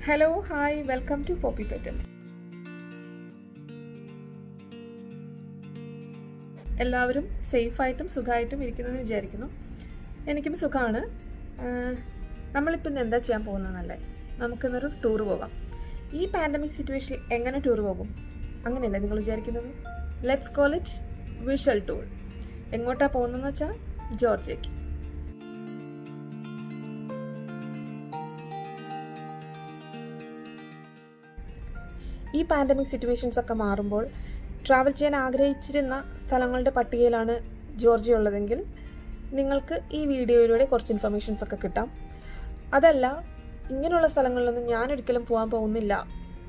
Hello hi welcome to Poppy Petals. എല്ലാവരും സേഫായിട്ടും സുഖമായിട്ടും ഇരിക്കുന്നതെന്ന് വിചാരിക്കുന്നു. എനിക്കും സുഖമാണ്. നമ്മളിപ്പോൾ ഇന്ന് എന്താ ചെയ്യാൻ പോകുന്നതെന്നല്ലേ, നമുക്കിന്നൊരു ടൂർ പോകാം. ഈ പാൻഡമിക് സിറ്റുവേഷനിൽ എങ്ങനെ ടൂർ പോകും അങ്ങനെയല്ലേ നിങ്ങൾ വിചാരിക്കുന്നത്? Let's call it visual tour. എങ്ങോട്ടാണ് പോകുന്നതെന്ന് വെച്ചാൽ ജോർജിയയ്ക്ക്. ഈ പാൻഡമിക് സിറ്റുവേഷൻസ് ഒക്കെ മാറുമ്പോൾ ട്രാവൽ ചെയ്യാൻ ആഗ്രഹിച്ചിരുന്ന സ്ഥലങ്ങളുടെ പട്ടികയിലാണ് ജോർജിയ ഉള്ളതെങ്കിൽ നിങ്ങൾക്ക് ഈ വീഡിയോയിലൂടെ കുറച്ച് ഇൻഫർമേഷൻസ് ഒക്കെ കിട്ടാം. അതല്ല, ഇങ്ങനെയുള്ള സ്ഥലങ്ങളിലൊന്നും ഞാനൊരിക്കലും പോകാൻ പോകുന്നില്ല,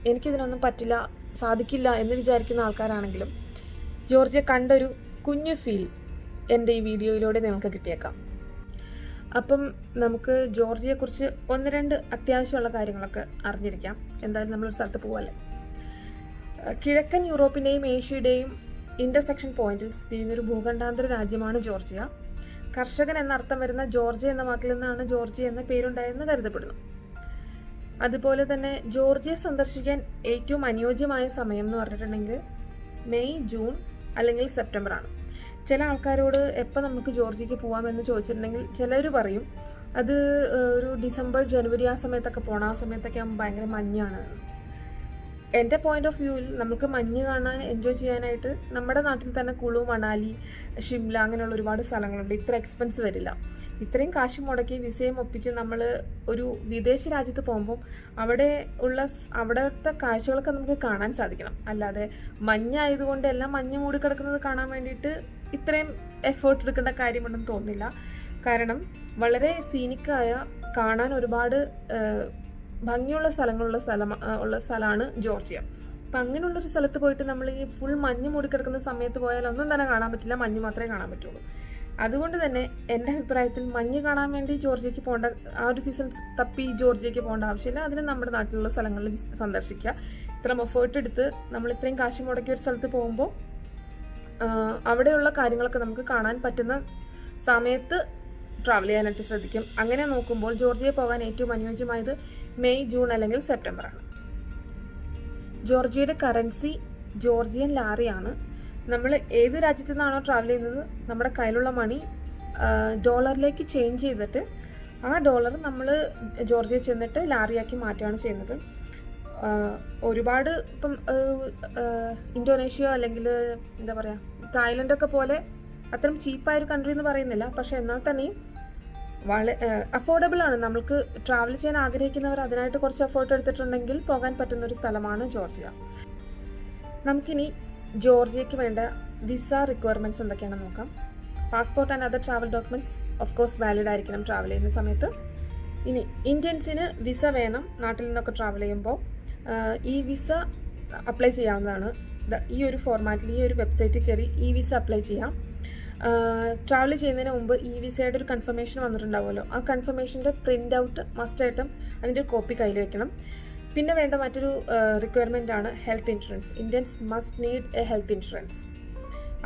എനിക്കിതിനൊന്നും പറ്റില്ല, സാധിക്കില്ല എന്ന് വിചാരിക്കുന്ന ആൾക്കാരാണെങ്കിലും ജോർജിയ കണ്ടൊരു കുഞ്ഞു ഫീൽ എൻ്റെ ഈ വീഡിയോയിലൂടെ നിങ്ങൾക്ക് കിട്ടിയേക്കാം. അപ്പം നമുക്ക് ജോർജിയയെക്കുറിച്ച് ഒന്ന് രണ്ട് അത്യാവശ്യമുള്ള കാര്യങ്ങളൊക്കെ അറിഞ്ഞിരിക്കാം. എന്തായാലും നമ്മളൊരു സ്ഥലത്ത് പോവല്ലേ. കിഴക്കൻ യൂറോപ്പിൻ്റെയും ഏഷ്യയുടെയും ഇൻ്റർസെക്ഷൻ പോയിന്റിൽ സ്ഥിതി ചെയ്യുന്നൊരു ഭൂഖണ്ഡാന്തര രാജ്യമാണ് ജോർജിയ. കർഷകൻ എന്നർത്ഥം വരുന്ന ജോർജിയ എന്ന വാക്കിൽ നിന്നാണ് ജോർജിയ എന്ന പേരുണ്ടായെന്ന് കരുതപ്പെടുന്നു. അതുപോലെ തന്നെ ജോർജിയ സന്ദർശിക്കാൻ ഏറ്റവും അനുയോജ്യമായ സമയം എന്ന് പറഞ്ഞിട്ടുണ്ടെങ്കിൽ മെയ്, ജൂൺ അല്ലെങ്കിൽ സെപ്റ്റംബർ ആണ്. ചില ആൾക്കാരോട് എപ്പോൾ നമുക്ക് ജോർജിയക്ക് പോകാമെന്ന് ചോദിച്ചിട്ടുണ്ടെങ്കിൽ ചിലർ പറയും അത് ഒരു ഡിസംബർ, ജനുവരി ആ സമയത്തൊക്കെ പോകണം, ആ സമയത്തൊക്കെ ആകുമ്പോൾ ഭയങ്കര മഞ്ഞാണ്. എൻ്റെ പോയിന്റ് ഓഫ് വ്യൂവിൽ നമുക്ക് മഞ്ഞ് കാണാൻ എൻജോയ് ചെയ്യാനായിട്ട് നമ്മുടെ നാട്ടിൽ തന്നെ കുളു, മണാലി, ഷിംല അങ്ങനെയുള്ള ഒരുപാട് സ്ഥലങ്ങളുണ്ട്. ഇത്ര എക്സ്പെൻസ് വരില്ല. ഇത്രയും കാശ് മുടക്കി വിസയും ഒപ്പിച്ച് നമ്മൾ ഒരു വിദേശ രാജ്യത്ത് പോകുമ്പോൾ അവിടുത്തെ കാഴ്ചകളൊക്കെ നമുക്ക് കാണാൻ സാധിക്കണം. അല്ലാതെ മഞ്ഞായതുകൊണ്ട് എല്ലാം മഞ്ഞ് മൂടിക്കിടക്കുന്നത് കാണാൻ വേണ്ടിയിട്ട് ഇത്രയും എഫേർട്ട് എടുക്കേണ്ട കാര്യമുണ്ടെന്ന് തോന്നുന്നില്ല. കാരണം വളരെ സീനിക്കായ, കാണാൻ ഒരുപാട് ഭംഗിയുള്ള സ്ഥലമാണ് ജോർജിയ. അപ്പം അങ്ങനെയുള്ളൊരു സ്ഥലത്ത് പോയിട്ട് നമ്മൾ ഈ ഫുൾ മഞ്ഞ് മൂടിക്കിടക്കുന്ന സമയത്ത് പോയാൽ ഒന്നും തന്നെ കാണാൻ പറ്റില്ല, മഞ്ഞ് മാത്രമേ കാണാൻ പറ്റുള്ളൂ. അതുകൊണ്ട് തന്നെ എൻ്റെ അഭിപ്രായത്തിൽ മഞ്ഞ് കാണാൻ വേണ്ടി ജോർജിയയ്ക്ക് പോകേണ്ട, ആ ഒരു സീസൺ തപ്പി ജോർജിയയ്ക്ക് പോകേണ്ട ആവശ്യമില്ല. അതിന് നമ്മുടെ നാട്ടിലുള്ള സ്ഥലങ്ങളിൽ സന്ദർശിക്കുക. ഇത്രയും എഫേർട്ട് എടുത്ത് നമ്മൾ ഇത്രയും കാശ് മുടക്കിയ ഒരു സ്ഥലത്ത് പോകുമ്പോൾ അവിടെയുള്ള കാര്യങ്ങളൊക്കെ നമുക്ക് കാണാൻ പറ്റുന്ന സമയത്ത് ട്രാവൽ ചെയ്യാനായിട്ട് ശ്രദ്ധിക്കും. അങ്ങനെ നോക്കുമ്പോൾ ജോർജിയ പോകാൻ ഏറ്റവും അനുയോജ്യമായത് മെയ്, ജൂൺ അല്ലെങ്കിൽ സെപ്റ്റംബർ ആണ്. ജോർജിയയുടെ കറൻസി ജോർജിയൻ ലാറിയാണ്. നമ്മൾ ഏത് രാജ്യത്തു നിന്നാണോ ട്രാവൽ ചെയ്യുന്നത് നമ്മുടെ കയ്യിലുള്ള മണി ഡോളറിലേക്ക് ചേഞ്ച് ചെയ്തിട്ട് ആ ഡോളർ നമ്മൾ ജോർജിയ ചെന്നിട്ട് ലാറിയാക്കി മാറ്റുകയാണ് ചെയ്യുന്നത്. ഒരുപാട് ഇപ്പം ഇന്തോനേഷ്യ അല്ലെങ്കിൽ എന്താ പറയുക, തായ്ലൻഡൊക്കെ പോലെ അത്രയും ചീപ്പായൊരു കൺട്രി എന്ന് പറയുന്നില്ല, പക്ഷെ എന്നാൽ തന്നെയും അഫോർഡബിൾ ആണ്. നമ്മൾക്ക് ട്രാവൽ ചെയ്യാൻ ആഗ്രഹിക്കുന്നവർ അതിനായിട്ട് കുറച്ച് എഫേർട്ട് എടുത്തിട്ടുണ്ടെങ്കിൽ പോകാൻ പറ്റുന്ന ഒരു സ്ഥലമാണ് ജോർജിയ. നമുക്കിനി ജോർജിയയ്ക്ക് വേണ്ട വിസ റിക്വയർമെന്റ്സ് എന്തൊക്കെയാണെന്ന് നോക്കാം. Passport and other travel documents of course valid ആയിരിക്കണം ട്രാവൽ ചെയ്യുന്ന സമയത്ത്. ഇനി ഇന്ത്യൻസിന് വിസ വേണം നാട്ടിൽ നിന്നൊക്കെ ട്രാവൽ ചെയ്യുമ്പോൾ. ഈ വിസ അപ്ലൈ ചെയ്യാവുന്നതാണ്. ഈ ഒരു ഫോർമാറ്റിൽ ഈ ഒരു വെബ്സൈറ്റിൽ കയറി ഈ വിസ അപ്ലൈ ചെയ്യാം. ട്രാവൽ ചെയ്യുന്നതിന് മുമ്പ് ഈ വിസയുടെ ഒരു കൺഫർമേഷൻ വന്നിട്ടുണ്ടാവുമല്ലോ, ആ കൺഫർമേഷൻ്റെ പ്രിൻ്റ് ഔട്ട് മസ്റ്റായിട്ടും അതിൻ്റെ ഒരു കോപ്പി കയ്യിൽ വെക്കണം. പിന്നെ വേണ്ട മറ്റൊരു റിക്വയർമെൻ്റ് ആണ് health insurance. Indians must need A health insurance.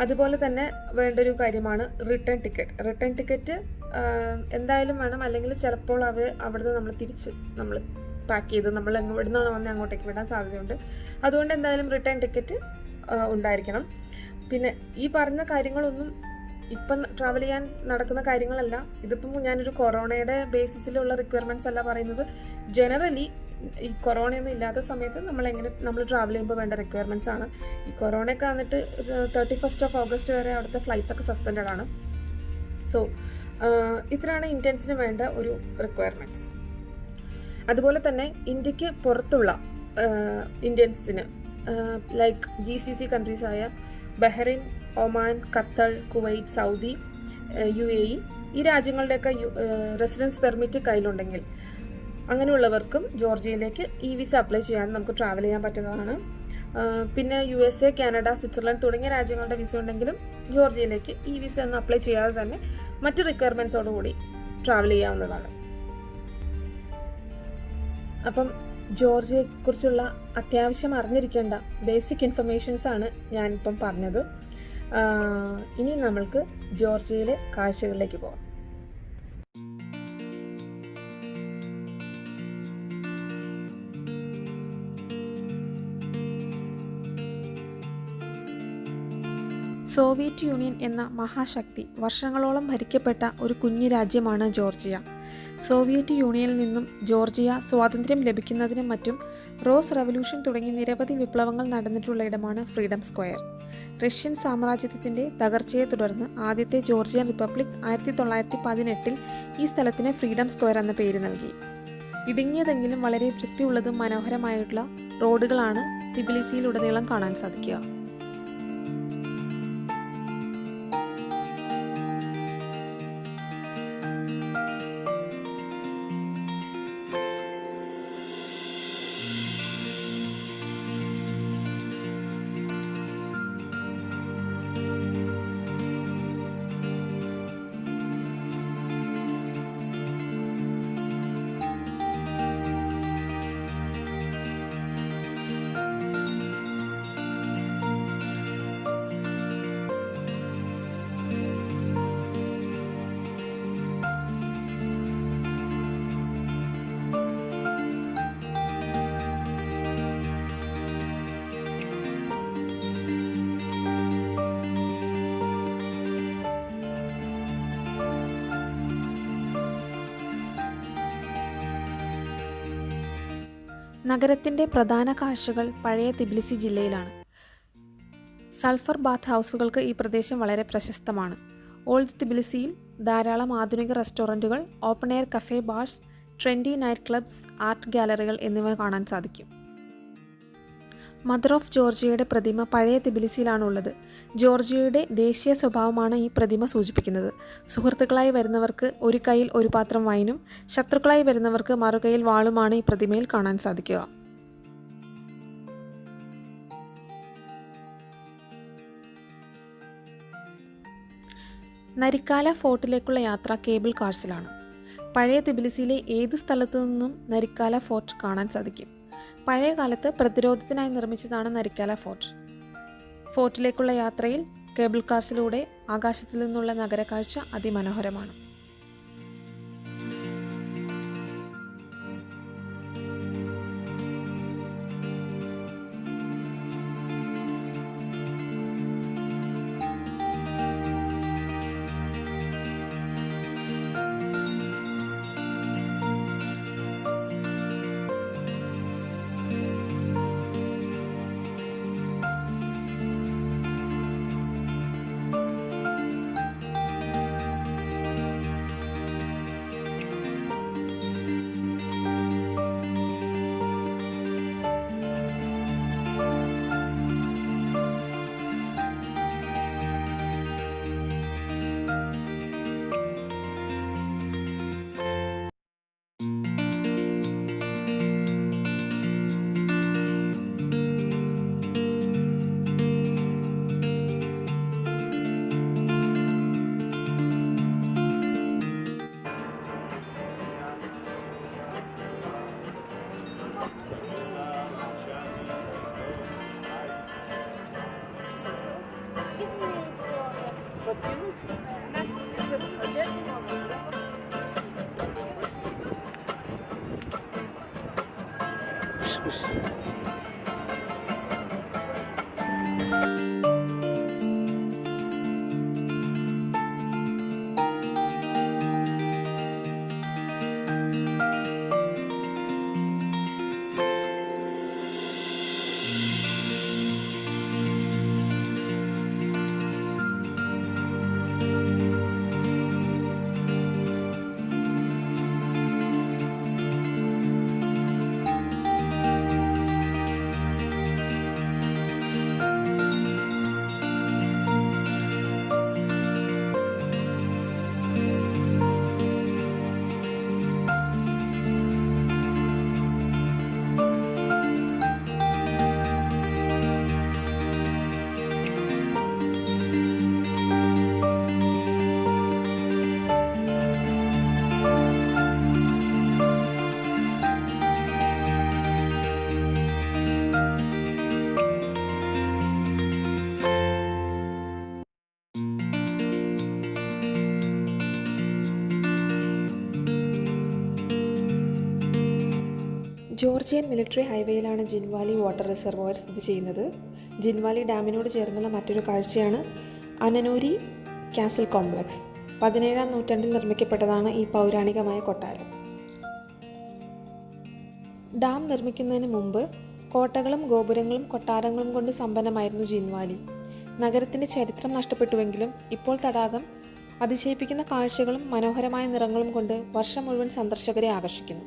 അതുപോലെ തന്നെ വേണ്ട ഒരു കാര്യമാണ് റിട്ടേൺ ടിക്കറ്റ്. റിട്ടേൺ ടിക്കറ്റ് എന്തായാലും വേണം, അല്ലെങ്കിൽ ചിലപ്പോൾ അവിടുന്ന് നമ്മൾ പാക്ക് ചെയ്ത് നമ്മൾ എവിടുന്നാണ് വന്ന് അങ്ങോട്ടേക്ക് വിടാൻ സാധ്യതയുണ്ട്. അതുകൊണ്ട് എന്തായാലും റിട്ടേൺ ടിക്കറ്റ് ഉണ്ടായിരിക്കണം. പിന്നെ ഈ പറഞ്ഞ കാര്യങ്ങളൊന്നും ഇപ്പം ട്രാവൽ ചെയ്യാൻ നടക്കുന്ന കാര്യങ്ങളല്ല. ഇതിപ്പം ഞാനൊരു കൊറോണയുടെ ബേസിസിലുള്ള റിക്വയർമെൻറ്റ്സ് അല്ല പറയുന്നത്. ജനറലി ഈ കൊറോണയൊന്നും ഇല്ലാത്ത സമയത്ത് നമ്മൾ ട്രാവൽ ചെയ്യുമ്പോൾ വേണ്ട റിക്വയർമെൻറ്റ്സ് ആണ്. ഈ കൊറോണയൊക്കെ വന്നിട്ട് 31 ഓഗസ്റ്റ് വരെ അവിടുത്തെ ഫ്ലൈറ്റ്സ് ഒക്കെ സസ്പെൻഡഡ് ആണ്. സോ ഇത്രയാണ് ഇന്ത്യൻസിന് വേണ്ട ഒരു റിക്വയർമെൻറ്റ്സ്. അതുപോലെ തന്നെ ഇന്ത്യക്ക് പുറത്തുള്ള ഇന്ത്യൻസിന് ലൈക്ക് GCC കൺട്രീസ് ആയ Bahrain, Oman, Qatar, Kuwait, Saudi, UAE ഈ രാജ്യങ്ങളുടെയൊക്കെ റെസിഡൻസ് പെർമിറ്റ് കയ്യിലുണ്ടെങ്കിൽ അങ്ങനെയുള്ളവർക്കും ജോർജിയയിലേക്ക് ഈ വിസ അപ്ലൈ ചെയ്യാൻ നമുക്ക് ട്രാവൽ ചെയ്യാൻ പറ്റുന്നതാണ്. പിന്നെ USA, കാനഡ, സ്വിറ്റ്സർലൻഡ് തുടങ്ങിയ രാജ്യങ്ങളുടെ വിസ ഉണ്ടെങ്കിലും ജോർജിയയിലേക്ക് ഈ വിസ ഒന്നും അപ്ലൈ ചെയ്യാതെ തന്നെ മറ്റു റിക്വയർമെൻറ്റ്സോടുകൂടി ട്രാവൽ ചെയ്യാവുന്നതാണ്. അപ്പം ജോർജിയയെക്കുറിച്ചുള്ള അത്യാവശ്യം അറിഞ്ഞിരിക്കേണ്ട ബേസിക് ഇൻഫർമേഷൻസ് ആണ് ഞാനിപ്പം പറഞ്ഞത്. ഇനി നമ്മൾക്ക് ജോർജിയയിലെ കാഴ്ചകളിലേക്ക് പോകാം. സോവിയറ്റ് യൂണിയൻ എന്ന മഹാശക്തി വർഷങ്ങളോളം ഭരിക്കപ്പെട്ട ഒരു കുഞ്ഞു രാജ്യമാണ് ജോർജിയ. സോവിയറ്റ് യൂണിയനിൽ നിന്നും ജോർജിയ സ്വാതന്ത്ര്യം ലഭിക്കുന്നതിനും മറ്റും റോസ് റവല്യൂഷൻ തുടങ്ങി നിരവധി വിപ്ലവങ്ങൾ നടന്നിട്ടുള്ള ഇടമാണ് ഫ്രീഡം സ്ക്വയർ. റഷ്യൻ സാമ്രാജ്യത്വത്തിൻ്റെ തകർച്ചയെ തുടർന്ന് ആദ്യത്തെ ജോർജിയൻ റിപ്പബ്ലിക് 1918 ഈ സ്ഥലത്തിന് ഫ്രീഡം സ്ക്വയർ എന്ന പേര് നൽകി. ഇടുങ്ങിയതെങ്കിലും വളരെ വൃത്തിയുള്ളതും മനോഹരമായിട്ടുള്ള റോഡുകളാണ് തിബിലിസിയിലുടനീളം കാണാൻ സാധിക്കുക. നഗരത്തിൻ്റെ പ്രധാന കാഴ്ചകൾ പഴയ തിബിലിസി ജില്ലയിലാണ്. സൾഫർ ബാത്ത് ഹൗസുകൾക്ക് ഈ പ്രദേശം വളരെ പ്രശസ്തമാണ്. ഓൾഡ് തിബിലിസിയിൽ ധാരാളം ആധുനിക റെസ്റ്റോറൻറ്റുകൾ, open air cafe bars, trendy night clubs, art ഗാലറികൾ എന്നിവ കാണാൻ സാധിക്കും. മദർ ഓഫ് ജോർജിയയുടെ പ്രതിമ പഴയ തിബിലിസിയിലാണുള്ളത്. ജോർജിയയുടെ ദേശീയ സ്വഭാവമാണ് ഈ പ്രതിമ സൂചിപ്പിക്കുന്നത്. സുഹൃത്തുക്കളായി വരുന്നവർക്ക് ഒരു കൈയിൽ ഒരു പാത്രം വൈനും ശത്രുക്കളായി വരുന്നവർക്ക് മറുകൈയിൽ വാളുമാണ് ഈ പ്രതിമയിൽ കാണാൻ സാധിക്കുക. നരിക്കാല ഫോർട്ടിലേക്കുള്ള യാത്ര കേബിൾ കാർസിലാണ്. പഴയ തിബിലിസിയിലെ ഏത് സ്ഥലത്തു നിന്നും നരിക്കാല ഫോർട്ട് കാണാൻ സാധിക്കും. പഴയ കാലത്ത് പ്രതിരോധത്തിനായി നിർമ്മിച്ചതാണ് നരിക്കാല ഫോർട്ട്. ഫോർട്ടിലേക്കുള്ള യാത്രയിൽ കേബിൾ കാർസിലൂടെ ആകാശത്തിൽ നിന്നുള്ള നഗരക്കാഴ്ച അതിമനോഹരമാണ്. ജോർജിയൻ മിലിറ്ററി ഹൈവേയിലാണ് ജിൻവാലി വാട്ടർ റിസർവോയർ സ്ഥിതി ചെയ്യുന്നത്. ജിൻവാലി ഡാമിനോട് ചേർന്നുള്ള മറ്റൊരു കാഴ്ചയാണ് അനനൂരി കാസിൽ കോംപ്ലക്സ് 17-ാം നൂറ്റാണ്ടിൽ നിർമ്മിക്കപ്പെട്ടതാണ് ഈ പൗരാണികമായ കൊട്ടാരം. ഡാം നിർമ്മിക്കുന്നതിന് മുമ്പ് കോട്ടകളും ഗോപുരങ്ങളും കൊട്ടാരങ്ങളും കൊണ്ട് സമ്പന്നമായിരുന്നു ജിൻവാലി. നഗരത്തിൻ്റെ ചരിത്രം നഷ്ടപ്പെട്ടുവെങ്കിലും ഇപ്പോൾ തടാകം അതിശയിപ്പിക്കുന്ന കാഴ്ചകളും മനോഹരമായ നിറങ്ങളും കൊണ്ട് വർഷം മുഴുവൻ സന്ദർശകരെ ആകർഷിക്കുന്നു.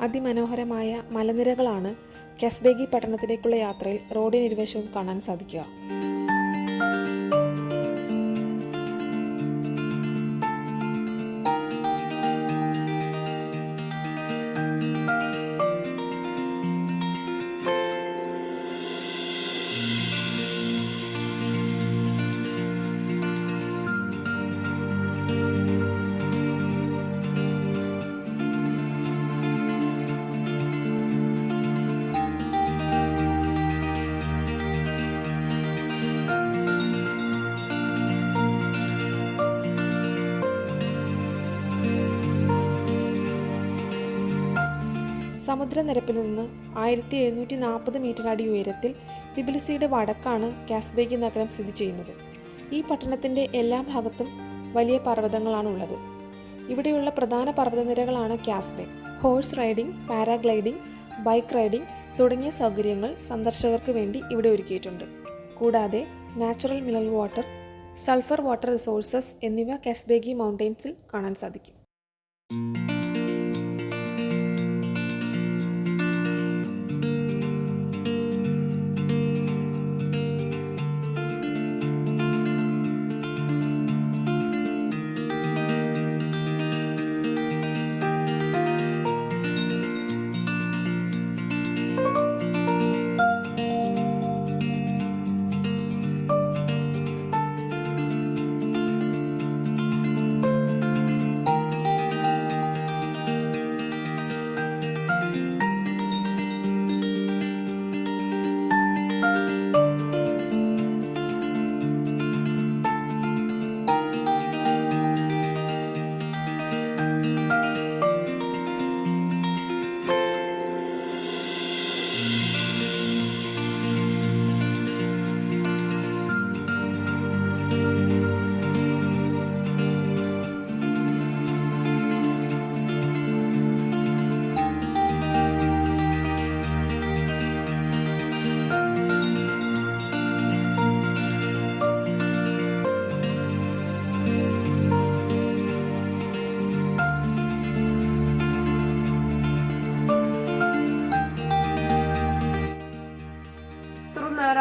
അതിമനോഹരമായ മലനിരകളാണ് കെസ്ബേഗി പട്ടണത്തിലേക്കുള്ള യാത്രയിൽ റോഡിനിരുവശവും കാണാൻ സാധിക്കുക. സമുദ്രനിരപ്പിൽ നിന്ന് 1740 മീറ്റർ അടി ഉയരത്തിൽ തിബിലിസിയുടെ വടക്കാണ് കാസ്ബേഗി നഗരം സ്ഥിതി ചെയ്യുന്നത്. ഈ പട്ടണത്തിൻ്റെ എല്ലാ ഭാഗത്തും വലിയ പർവ്വതങ്ങളാണുള്ളത്. ഇവിടെയുള്ള പ്രധാന പർവ്വതനിരകളാണ് Kazbeg. Horse riding, paragliding, bike riding തുടങ്ങിയ സൗകര്യങ്ങൾ സന്ദർശകർക്ക് വേണ്ടി ഇവിടെ ഒരുക്കിയിട്ടുണ്ട്. കൂടാതെ natural mineral water, sulphur water resources എന്നിവ കാസ്ബേഗി മൗണ്ടെയ്ൻസിൽ കാണാൻ സാധിക്കും.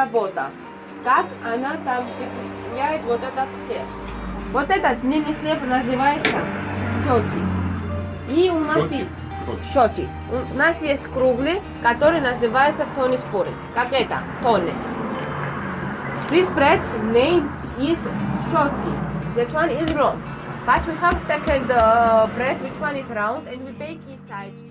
Работа. Как она там прикрепляет вот этот хлеб. Вот этот длинный хлеб называется щоти. И у нас есть щоти. У нас есть круглый, который называется тони-споры. Как это? Тони. This bread's name is щоти. That one is round. But we have second bread which one is round and we bake inside too.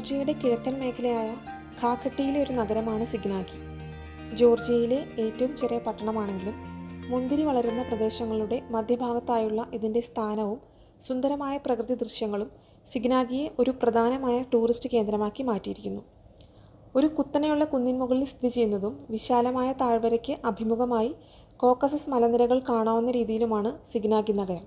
ജോർജിയയുടെ കിഴക്കൻ മേഖലയായ ഖാഖട്ടിയിലെ ഒരു നഗരമാണ് സിഗ്നാഗി. ജോർജിയയിലെ ഏറ്റവും ചെറിയ പട്ടണമാണെങ്കിലും മുന്തിരി വളരുന്ന പ്രദേശങ്ങളുടെ മധ്യഭാഗത്തായുള്ള ഇതിൻ്റെ സ്ഥാനവും സുന്ദരമായ പ്രകൃതി ദൃശ്യങ്ങളും സിഗ്നാഗിയെ ഒരു പ്രധാനമായ ടൂറിസ്റ്റ് കേന്ദ്രമാക്കി മാറ്റിയിരിക്കുന്നു. ഒരു കുത്തനെയുള്ള കുന്നിൻ മുകളിൽ സ്ഥിതി ചെയ്യുന്നതും വിശാലമായ താഴ്വരയ്ക്ക് അഭിമുഖമായി കോക്കസസ് മലനിരകൾ കാണാവുന്ന രീതിയിലുമാണ് സിഗ്നാഗി നഗരം.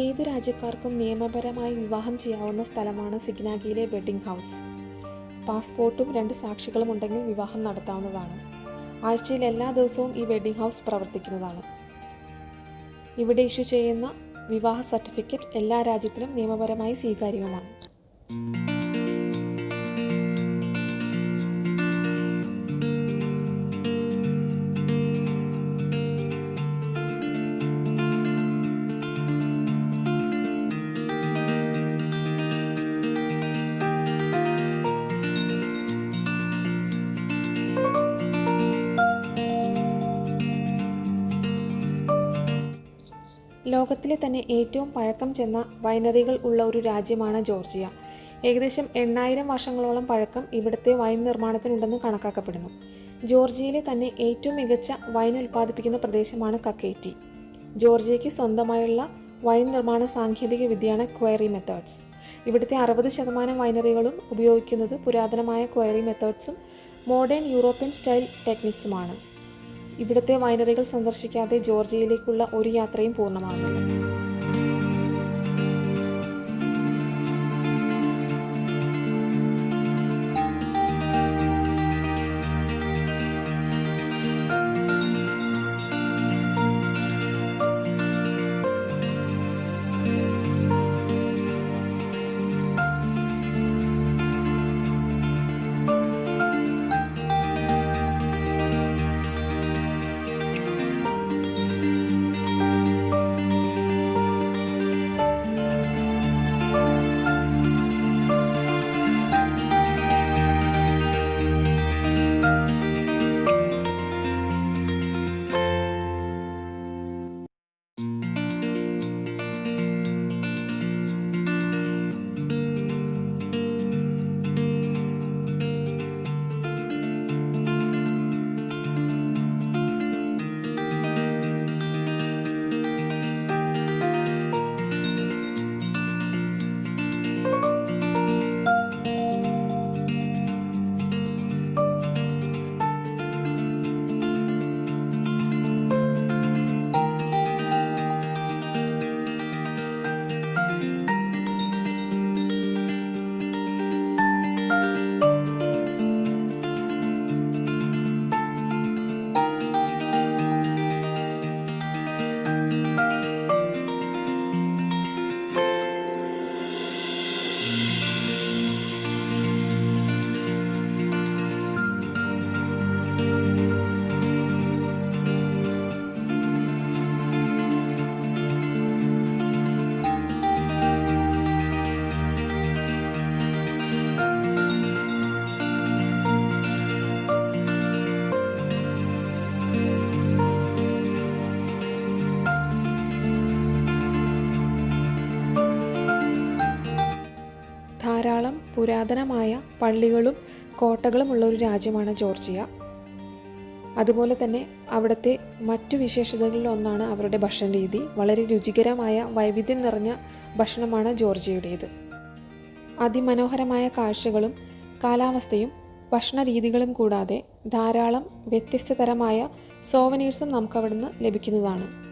ഏത് രാജ്യക്കാർക്കും നിയമപരമായി വിവാഹം ചെയ്യാവുന്ന സ്ഥലമാണ് സിഗ്നാഗിയിലെ വെഡ്ഡിംഗ് ഹൗസ്. പാസ്പോർട്ടും 2 സാക്ഷികളും ഉണ്ടെങ്കിൽ വിവാഹം നടത്താവുന്നതാണ്. ആഴ്ചയിൽ എല്ലാ ദിവസവും ഈ വെഡ്ഡിംഗ് ഹൗസ് പ്രവർത്തിക്കുന്നതാണ്. ഇവിടെ ഇഷ്യൂ ചെയ്യുന്ന വിവാഹ സർട്ടിഫിക്കറ്റ് എല്ലാ രാജ്യത്തിലും നിയമപരമായി സ്വീകാര്യവുമാണ്. ലോകത്തിലെ തന്നെ ഏറ്റവും പഴക്കം ചെന്ന വൈനറികൾ ഉള്ള ഒരു രാജ്യമാണ് ജോർജിയ. ഏകദേശം 8000 വർഷങ്ങളോളം പഴക്കം ഇവിടുത്തെ വൈൻ നിർമ്മാണത്തിനുണ്ടെന്ന് കണക്കാക്കപ്പെടുന്നു. ജോർജിയയിലെ തന്നെ ഏറ്റവും മികച്ച വൈൻ ഉൽപ്പാദിപ്പിക്കുന്ന പ്രദേശമാണ് കക്കേറ്റി. ജോർജിയയ്ക്ക് സ്വന്തമായുള്ള വൈൻ നിർമ്മാണ സാങ്കേതിക വിദ്യയാണ് ക്വയറി മെത്തേഡ്സ്. ഇവിടുത്തെ 60% വൈനറികളും ഉപയോഗിക്കുന്നത് പുരാതനമായ ക്വയറി മെത്തേഡ്സും മോഡേൺ യൂറോപ്യൻ സ്റ്റൈൽ ടെക്നിക്സുമാണ്. ഇവിടുത്തെ വൈനറികൾ സന്ദർശിക്കാതെ ജോർജിയയിലേക്കുള്ള ഒരു യാത്രയും പൂർണ്ണമാകുന്നില്ല. പുരാതനമായ പള്ളികളും കോട്ടകളും ഉള്ള ഒരു രാജ്യമാണ് ജോർജിയ. അതുപോലെ തന്നെ അവിടുത്തെ മറ്റു വിശേഷതകളിൽ ഒന്നാണ് അവരുടെ ഭക്ഷണ രീതി. വളരെ രുചികരമായ വൈവിധ്യം നിറഞ്ഞ ഭക്ഷണമാണ് ജോർജിയയുടേത്. അതിമനോഹരമായ കാഴ്ചകളും കാലാവസ്ഥയും ഭക്ഷണ രീതികളും കൂടാതെ ധാരാളം വ്യത്യസ്ത തരമായ സോവനീഴ്സും നമുക്ക് അവിടുന്ന് ലഭിക്കുന്നതാണ്.